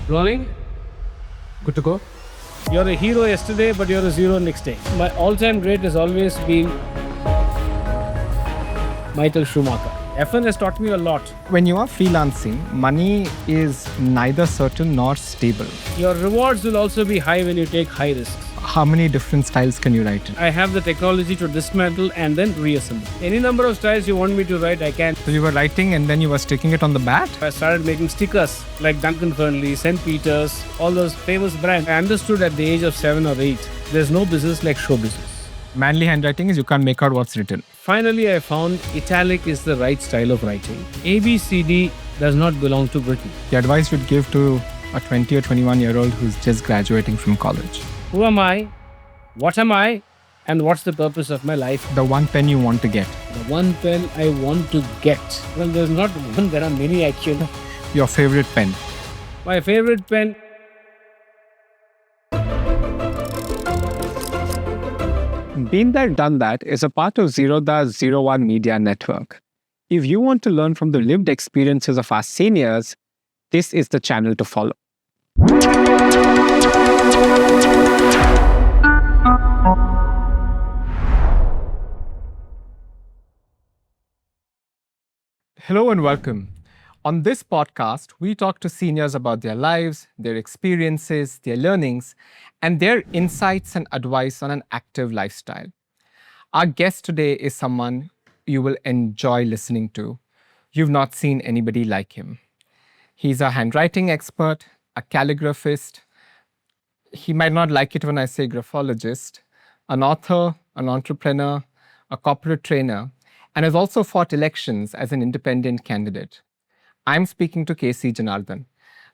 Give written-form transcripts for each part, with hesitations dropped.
Rolling? Good to go? You're a hero yesterday, but you're a zero next day. My all-time great has always been Michael Schumacher. F1 has taught me a lot. When you are freelancing, money is neither certain nor stable. Your rewards will also be high when you take high risks. How many different styles can you write in? I have the technology to dismantle and then reassemble. Any number of styles you want me to write, I can. So you were writing and then you were sticking it on the bat? I started making stickers like Duncan Fernley, St. Peter's, all those famous brands. I understood at the age of 7 or 8, there's no business like show business. Manly handwriting is you can't make out what's written. Finally, I found italic is the right style of writing. ABCD does not belong to Britain. The advice you'd give to a 20 or 21-year-old who's just graduating from college. Who am I? What am I? And what's the purpose of my life? The one pen you want to get. The one pen I want to get. Well, there's not one, there are many actually. Your favorite pen. My favorite pen. Been There, Done That is a part of Zerodha's 01 Media Network. If you want to learn from the lived experiences of our seniors, this is the channel to follow. Hello and welcome. On this podcast, we talk to seniors about their lives, their experiences, their learnings, and their insights and advice on an active lifestyle. Our guest today is someone you will enjoy listening to. You've not seen anybody like him. He's a handwriting expert, a calligraphist. He might not like it when I say graphologist, an author, an entrepreneur, a corporate trainer, and has also fought elections as an independent candidate. I'm speaking to KC Janardhan.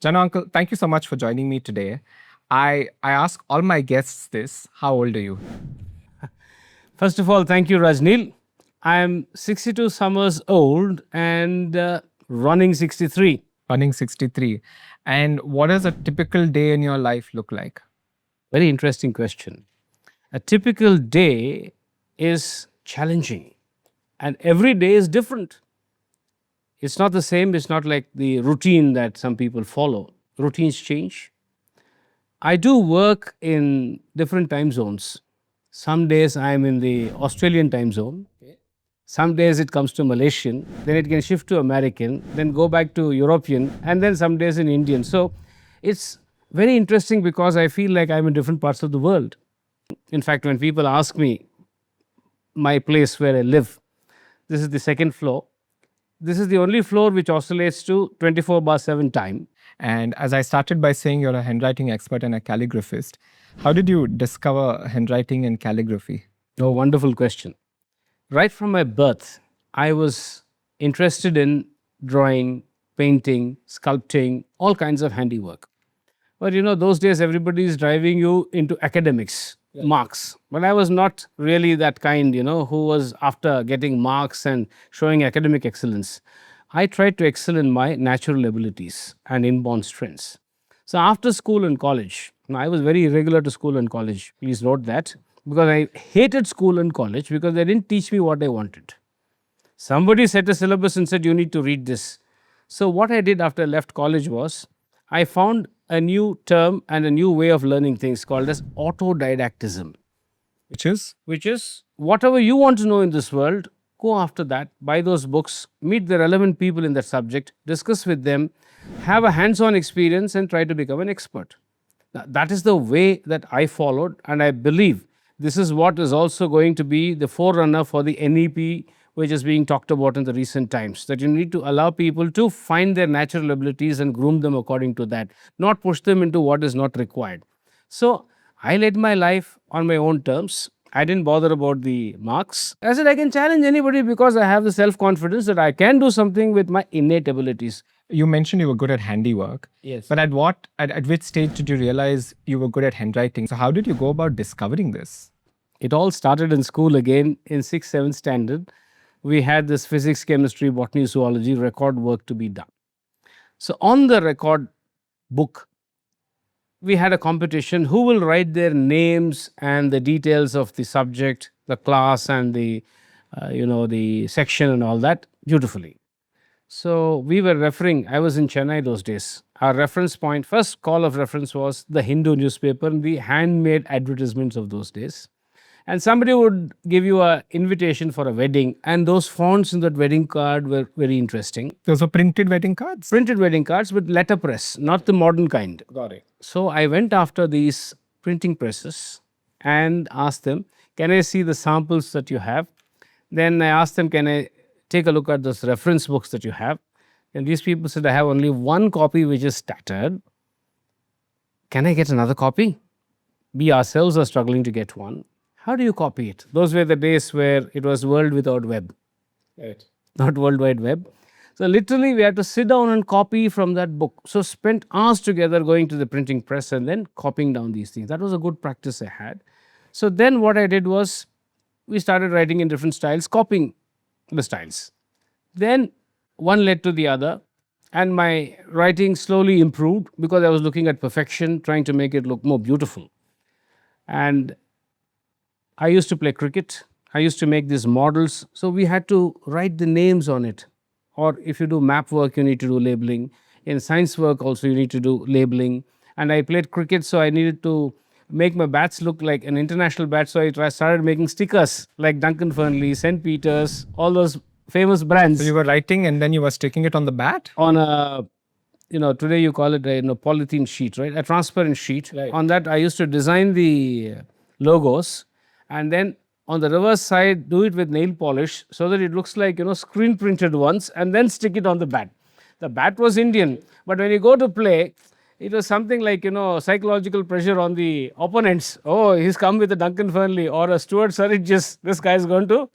Jana uncle, thank you so much for joining me today. I ask all my guests this: how old are you? First of all, thank you, Rajnil. I am 62 summers old and running 63. Running 63. And what does a typical day in your life look like? Very interesting question. A typical day is challenging and every day is different. It's not the same. It's not like the routine that some people follow. Routines change. I do work in different time zones. Some days I'm in the Australian time zone. Some days it comes to Malaysian. Then it can shift to American. Then go back to European. And then some days in Indian. So it's very interesting because I feel like I'm in different parts of the world. In fact, when people ask me my place where I live, this is the second floor. This is the only floor which oscillates to 24/7 time. And as I started by saying you're a handwriting expert and a calligraphist, how did you discover handwriting and calligraphy? Oh, wonderful question. Right from my birth, I was interested in drawing, painting, sculpting, all kinds of handiwork. But you know, those days everybody is driving you into academics, marks. But I was not really that kind, who was after getting marks and showing academic excellence. I tried to excel in my natural abilities and inborn strengths. So after school and college, now I was very irregular to school and college. Please note that, because I hated school and college because they didn't teach me what I wanted. Somebody set a syllabus and said, you need to read this. So what I did after I left college was, I found a new term and a new way of learning things called as autodidactism. Which is? Which is, whatever you want to know in this world, go after that, buy those books, meet the relevant people in that subject, discuss with them, have a hands-on experience and try to become an expert. Now, that is the way that I followed, and I believe this is what is also going to be the forerunner for the NEP, which is being talked about in the recent times, that you need to allow people to find their natural abilities and groom them according to that, not push them into what is not required. So I led my life on my own terms. I didn't bother about the marks. I said I can challenge anybody because I have the self-confidence that I can do something with my innate abilities. You mentioned you were good at handiwork. Yes. But at which stage did you realize you were good at handwriting? So how did you go about discovering this? It all started in school again in 6th, 7th standard. We had this physics, chemistry, botany, zoology record work to be done. So on the record book, we had a competition who will write their names and the details of the subject, the class and the section and all that beautifully. So we were referring, I was in Chennai those days. our reference point, first call of reference was the Hindu newspaper and the handmade advertisements of those days. And somebody would give you an invitation for a wedding, and those fonts in that wedding card were very interesting. Those are printed wedding cards. Printed wedding cards with letterpress, not the modern kind. Got it. So I went after these printing presses and asked them, can I see the samples that you have? Then I asked them, can I take a look at those reference books that you have? And these people said, I have only one copy which is tattered. Can I get another copy? We ourselves are struggling to get one. How do you copy it? Those were the days where it was world without web, Right. not World Wide Web. So literally we had to sit down and copy from that book. So spent hours together going to the printing press and then copying down these things. That was a good practice I had. So then what I did was we started writing in different styles, copying the styles. Then one led to the other, and my writing slowly improved because I was looking at perfection, trying to make it look more beautiful. And I used to play cricket. I used to make these models. So we had to write the names on it. Or if you do map work, you need to do labeling. In science work also, you need to do labeling. And I played cricket, so I needed to make my bats look like an international bat. So I started making stickers like Duncan Fernley, St. Peter's, all those famous brands. So you were writing and then you were sticking it on the bat? On a, today you call it a polythene sheet, right? A transparent sheet. Right. On that, I used to design the logos, and then on the reverse side, do it with nail polish so that it looks like, screen printed ones, and then stick it on the bat. The bat was Indian, but when you go to play, it was something like, psychological pressure on the opponents. Oh, he's come with a Duncan Fernley or a Stuart Surridges. This guy's going to,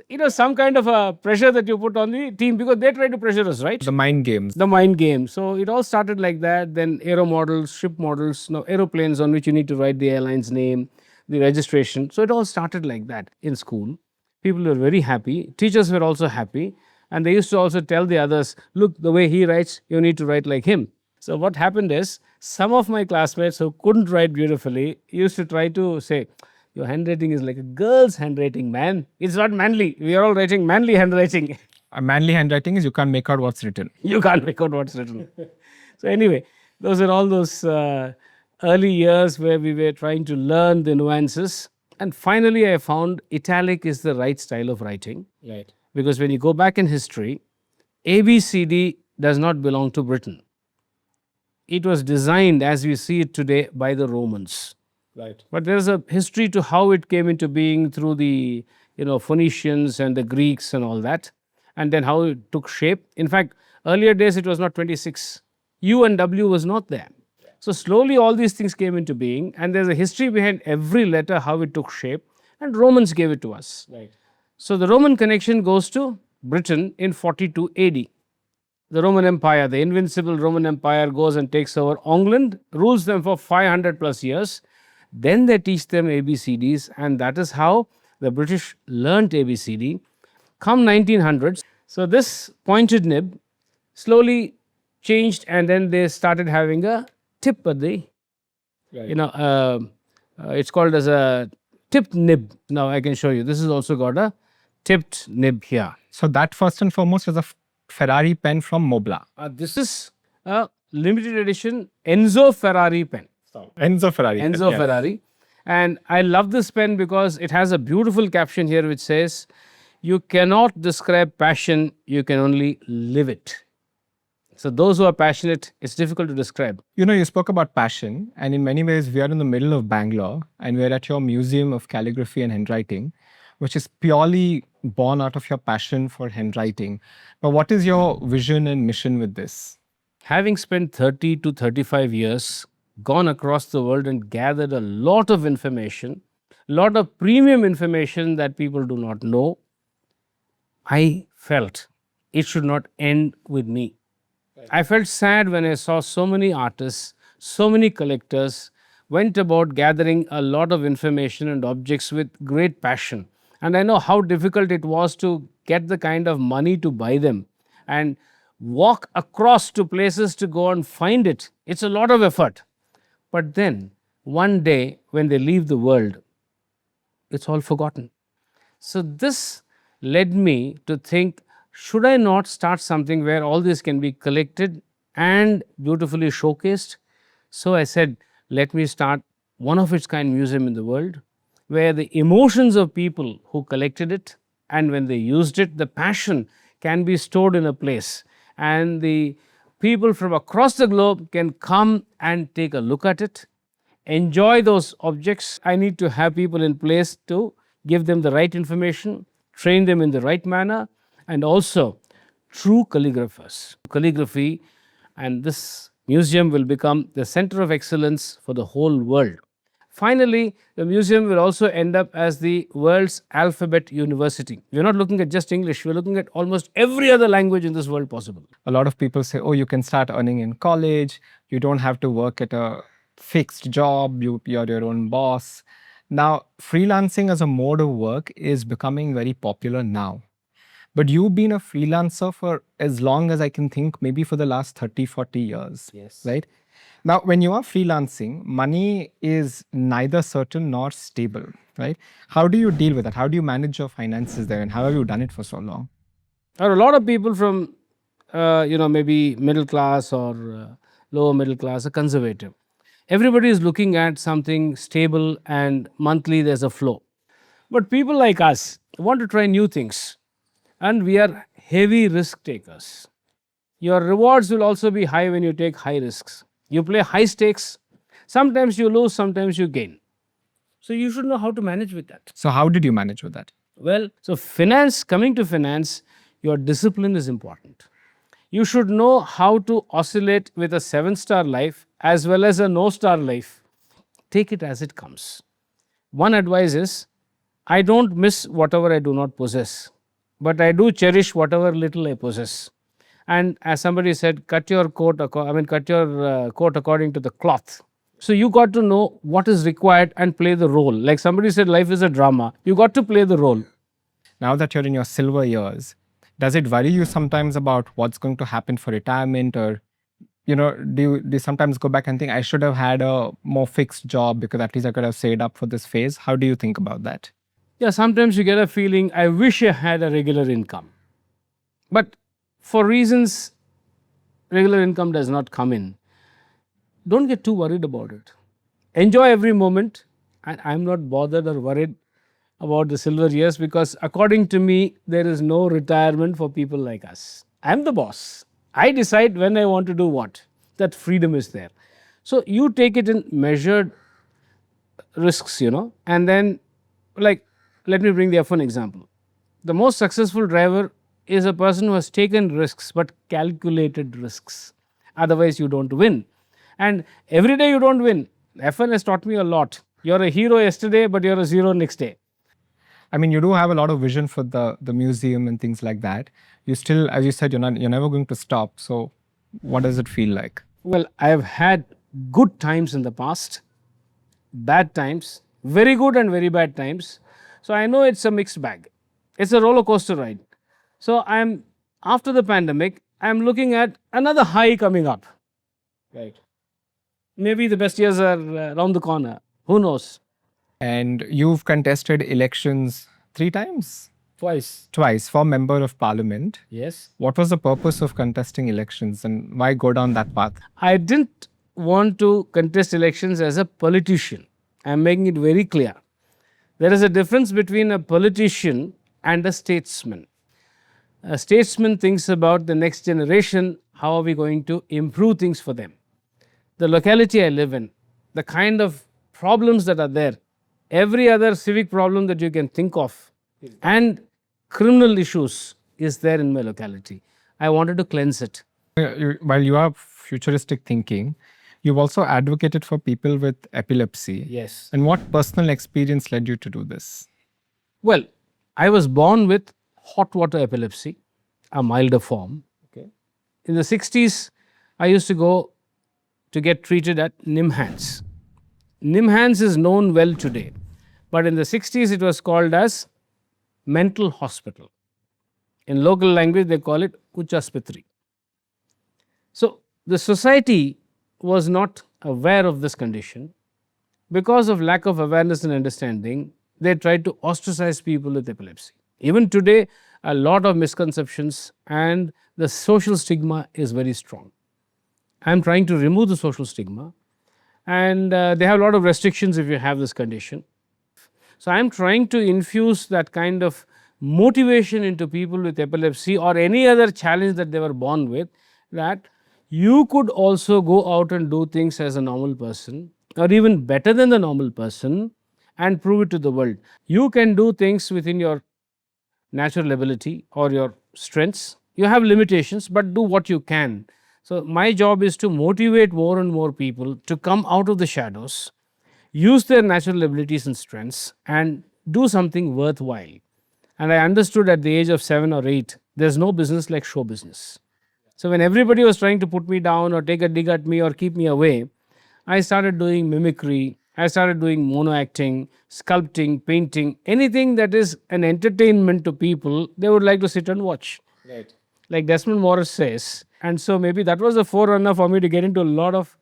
it was some kind of a pressure that you put on the team because they try to pressure us, right? The mind games. The mind game. So it all started like that. Then aero models, ship models, aeroplanes on which you need to write the airline's name, the registration. So it all started like that in school. People were very happy. Teachers were also happy. And they used to also tell the others, look, the way he writes, you need to write like him. So what happened is, some of my classmates who couldn't write beautifully used to try to say, your handwriting is like a girl's handwriting, man. It's not manly. We are all writing manly handwriting. A manly handwriting is you can't make out what's written. You can't make out what's written. So anyway, those are all those early years where we were trying to learn the nuances. And finally, I found italic is the right style of writing. Right. Because when you go back in history, ABCD does not belong to Britain. It was designed as we see it today by the Romans. Right. But there is a history to how it came into being through the Phoenicians and the Greeks and all that, and then how it took shape. In fact, earlier days it was not 26. U and W was not there. So slowly all these things came into being, and there's a history behind every letter, how it took shape, and Romans gave it to us. Right. So the Roman connection goes to Britain in 42 AD. The Roman Empire, the invincible Roman Empire, goes and takes over England, rules them for 500 plus years. Then they teach them ABCDs, and that is how the British learnt ABCD. Come 1900s, so this pointed nib slowly changed, and then they started having a tip at the, Right. it's called as a tipped nib. Now I can show you. This has also got a tipped nib here. So that first and foremost is a Ferrari pen from Mobla. This is a limited edition Enzo Ferrari pen. Enzo Ferrari. Enzo Yes. Ferrari. And I love this pen because it has a beautiful caption here which says, you cannot describe passion, you can only live it. So those who are passionate, it's difficult to describe. You spoke about passion, and in many ways, we are in the middle of Bangalore, and we're at your Museum of Calligraphy and Handwriting, which is purely born out of your passion for handwriting. But what is your vision and mission with this? Having spent 30 to 35 years, gone across the world and gathered a lot of information, lot of premium information that people do not know, I felt it should not end with me. I felt sad when I saw so many artists, so many collectors went about gathering a lot of information and objects with great passion. And I know how difficult it was to get the kind of money to buy them and walk across to places to go and find it. It's a lot of effort. But then, one day, when they leave the world, it's all forgotten. So this led me to think, should I not start something where all this can be collected and beautifully showcased. So I said, let me start one of its kind museum in the world where the emotions of people who collected it and when they used it, the passion can be stored in a place. And the people from across the globe can come and take a look at it, enjoy those objects. I need to have people in place to give them the right information, train them in the right manner, and also true calligraphers. Calligraphy and this museum will become the center of excellence for the whole world. Finally, the museum will also end up as the world's alphabet university. We're not looking at just English, we're looking at almost every other language in this world possible. A lot of people say, oh, you can start earning in college, you don't have to work at a fixed job, you're your own boss. Now, freelancing as a mode of work is becoming very popular now. But you've been a freelancer for as long as I can think, maybe for the last 30, 40 years. Yes. Right? Now, when you are freelancing, money is neither certain nor stable, right? How do you deal with that? How do you manage your finances there, and how have you done it for so long? There are a lot of people from, maybe middle class or lower middle class, are conservative. Everybody is looking at something stable and monthly there's a flow. But people like us want to try new things and we are heavy risk takers. Your rewards will also be high when you take high risks. You play high stakes, sometimes you lose, sometimes you gain. So you should know how to manage with that. So, how did you manage with that? Well, so finance, coming to finance, your discipline is important. You should know how to oscillate with a 7-star life as well as a no-star life. Take it as it comes. One advice is, I don't miss whatever I do not possess, but I do cherish whatever little I possess. And as somebody said, cut your coat according to the cloth. So you got to know what is required and play the role. Like somebody said, life is a drama. You got to play the role. Now that you're in your silver years, does it worry you sometimes about what's going to happen for retirement, or do you sometimes go back and think I should have had a more fixed job because at least I could have saved up for this phase? How do you think about that? Yeah, sometimes you get a feeling, I wish I had a regular income. But for reasons regular income does not come in, don't get too worried about it. Enjoy every moment, and I'm not bothered or worried about the silver years because according to me, there is no retirement for people like us. I'm the boss. I decide when I want to do what. That freedom is there. So you take it in measured risks, and then, like, let me bring the F1 example. The most successful driver is a person who has taken risks but calculated risks. Otherwise, you don't win. And every day you don't win. F1 has taught me a lot. You're a hero yesterday, but you're a zero next day. I mean, you do have a lot of vision for the museum and things like that. You still, as you said, you're never going to stop. So, what does it feel like? Well, I've had good times in the past, bad times, very good and very bad times. So I know it's a mixed bag. It's a roller coaster ride. So after the pandemic, I'm looking at another high coming up. Right. Maybe the best years are around the corner. Who knows? And you've contested elections 3 times? Twice for Member of Parliament. Yes. What was the purpose of contesting elections and why go down that path? I didn't want to contest elections as a politician. I'm making it very clear. There is a difference between a politician and a statesman. A statesman thinks about the next generation, how are we going to improve things for them. The locality I live in, the kind of problems that are there, every other civic problem that you can think of, and criminal issues is there in my locality. I wanted to cleanse it. While you have futuristic thinking, you've also advocated for people with epilepsy. Yes. And what personal experience led you to do this? Well, I was born with hot water epilepsy, a milder form. Okay. In the 60s, I used to go to get treated at Nimhans. Nimhans is known well today, but in the 60s it was called as mental hospital. In local language, they call it Uchaspitri. So the society was not aware of this condition. Because of lack of awareness and understanding, they tried to ostracize people with epilepsy. Even today, a lot of misconceptions and the social stigma is very strong. I'm trying to remove the social stigma. And they have a lot of restrictions if you have this condition. So I'm trying to infuse that kind of motivation into people with epilepsy or any other challenge that they were born with, that you could also go out and do things as a normal person or even better than the normal person and prove it to the world. You can do things within your natural ability or your strengths. You have limitations, but do what you can. So, my job is to motivate more and more people to come out of the shadows, use their natural abilities and strengths, and do something worthwhile. And I understood at the age of 7 or 8, there's no business like show business. So, when everybody was trying to put me down or take a dig at me or keep me away, I started doing mimicry. I started doing mono acting, sculpting, painting, anything that is an entertainment to people, they would like to sit and watch. Right. Like Desmond Morris says. And so maybe that was a forerunner for me to get into a lot of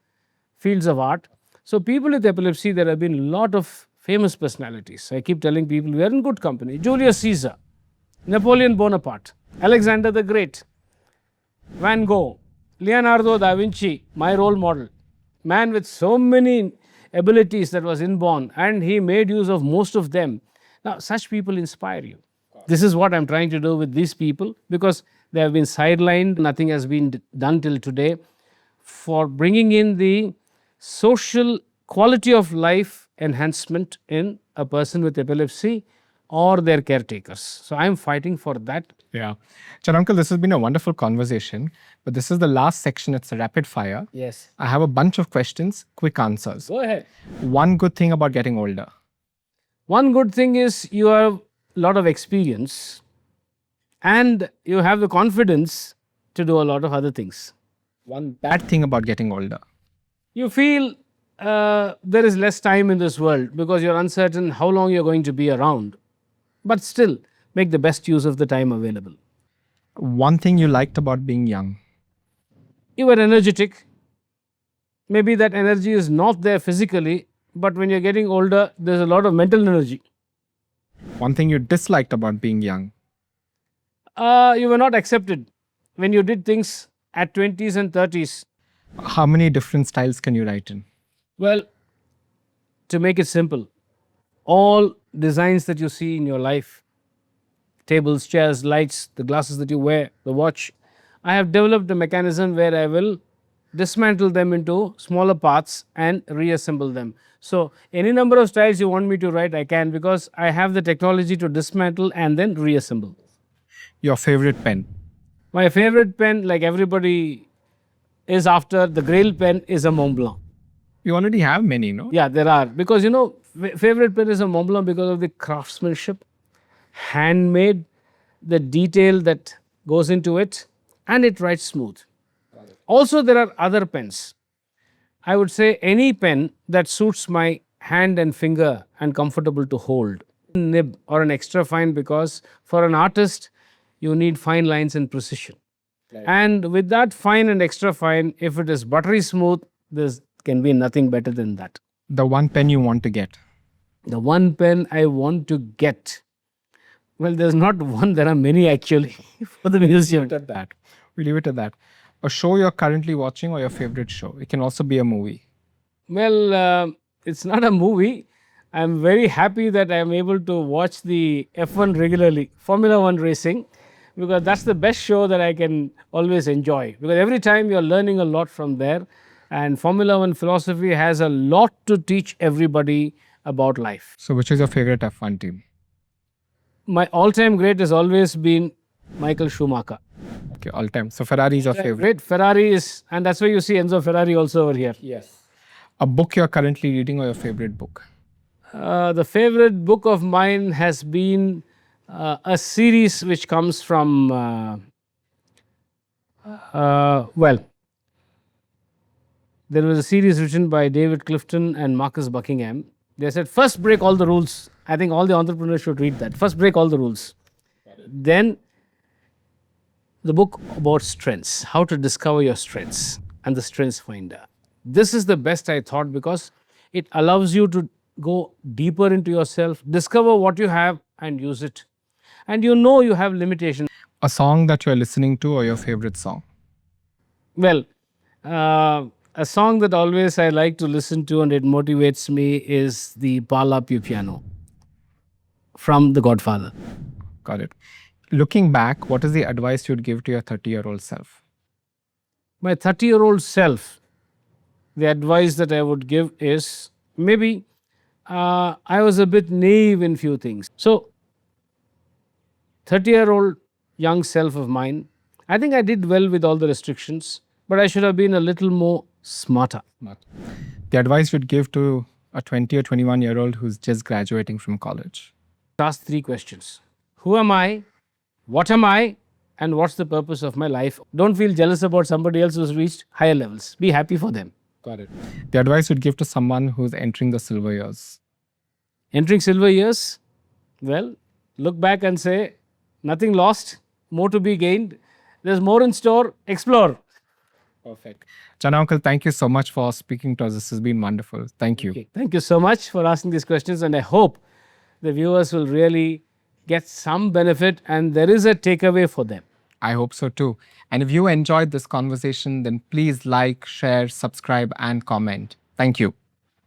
fields of art. So, people with epilepsy, there have been a lot of famous personalities. I keep telling people we are in good company. Julius Caesar, Napoleon Bonaparte, Alexander the Great, Van Gogh, Leonardo da Vinci, my role model. Man with so many abilities that was inborn, and he made use of most of them. Now, such people inspire you. This is what I'm trying to do with these people, because they have been sidelined, nothing has been done till today for bringing in the social quality of life enhancement in a person with epilepsy or their caretakers. So, I'm fighting for that. Yeah. Uncle, this has been a wonderful conversation, but this is the last section. It's a rapid fire. Yes. I have a bunch of questions, quick answers. Go ahead. One good thing about getting older. One good thing is you have a lot of experience and you have the confidence to do a lot of other things. One bad thing about getting older. You feel there is less time in this world because you're uncertain how long you're going to be around. But still, make the best use of the time available. One thing you liked about being young. You were energetic. Maybe that energy is not there physically, but when you're getting older, there's a lot of mental energy. One thing you disliked about being young. You were not accepted when you did things at 20s and 30s. How many different styles can you write in? Well, to make it simple, all designs that you see in your life, tables, chairs, lights, the glasses that you wear, the watch, I have developed a mechanism where I will dismantle them into smaller parts and reassemble them. So, any number of styles you want me to write, I can, because I have the technology to dismantle and then reassemble. Your favorite pen. My favorite pen, like everybody is after, the Grail pen is a Mont Blanc. You already have many, no? Yeah, there are. Because favorite pen is a Mont Blanc because of the craftsmanship, handmade, the detail that goes into it, and it writes smooth. Also, there are other pens. I would say any pen that suits my hand and finger and comfortable to hold. Nib or an extra fine, because for an artist, you need fine lines and precision. And with that fine and extra fine, if it is buttery smooth, there can be nothing better than that. The one pen you want to get. The one pen I want to get. Well, there's not one, there are many actually for the museum. At that. We leave it at that. A show you're currently watching or your favorite show. It can also be a movie. Well, it's not a movie. I'm very happy that I'm able to watch the F1 regularly, Formula One racing, because that's the best show that I can always enjoy. Because every time you're learning a lot from there, and Formula One philosophy has a lot to teach everybody about life. So, which is your favorite F1 team? My all-time great has always been Michael Schumacher. Okay, all time. So, Ferrari is your favorite. Great. Ferrari is, and that's why you see Enzo Ferrari also over here. Yes. A book you're currently reading or your favorite book? The favorite book of mine has been a series which comes from, there was a series written by David Clifton and Marcus Buckingham. They said, first break all the rules. I think all the entrepreneurs should read that. First break all the rules. Then the book about strengths, how to discover your strengths and the strengths finder. This is the best, I thought, because it allows you to go deeper into yourself, discover what you have and use it. And you know you have limitations. A song that you're listening to or your favorite song? Well, A song that always I like to listen to and it motivates me is the Pala Piu Piano from The Godfather. Got it. Looking back, what is the advice you'd give to your 30-year-old self? My 30-year-old self, the advice that I would give is maybe I was a bit naive in few things. So, 30-year-old young self of mine, I think I did well with all the restrictions, but I should have been a little more smarter. Not. The advice you'd give to a 20 or 21-year-old who's just graduating from college? Ask three questions: who am I? What am I? And what's the purpose of my life? Don't feel jealous about somebody else who's reached higher levels. Be happy for them. Got it. The advice you'd give to someone who's entering the silver years? Entering silver years, well, look back and say, nothing lost, more to be gained. There's more in store. Explore. Perfect. Jana Uncle, thank you so much for speaking to us. This has been wonderful. Thank you. Okay. Thank you so much for asking these questions, and I hope the viewers will really get some benefit and there is a takeaway for them. I hope so too. And if you enjoyed this conversation, then please like, share, subscribe, and comment. Thank you.